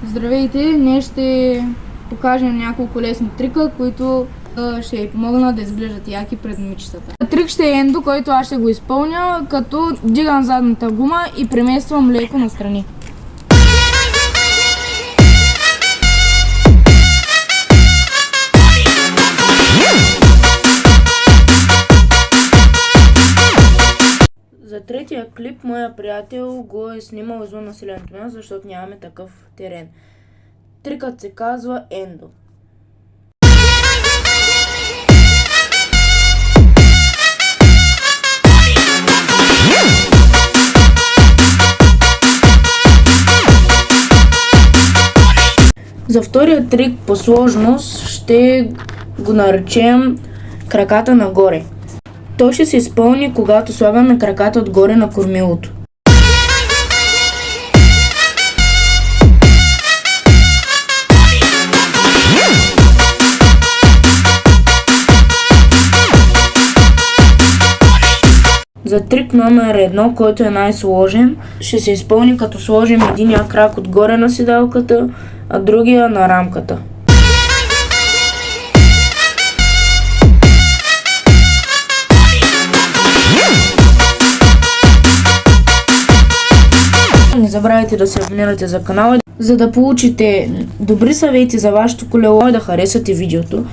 Здравейте! Днес ще покажем няколко лесни трика, които ще ви помогнат да изглеждат яки пред момичетата. Трик ще е ендо, който аз ще го изпълня, като дигам задната гума и премествам леко настрани. За третия клип моя приятел го е снимал извън населеното място, защото нямаме такъв терен. Трикът се казва ендо. За втория трик по сложност ще го наречем краката нагоре. Той ще се изпълни, когато слагаме краката отгоре на кормилото. За трик номер 1, който е най-сложен, ще се изпълни като сложим единия крак отгоре на седалката, а другия на рамката. Не забравяйте да се абонирате за канала, за да получите добри съвети за вашето колело и да харесате видеото.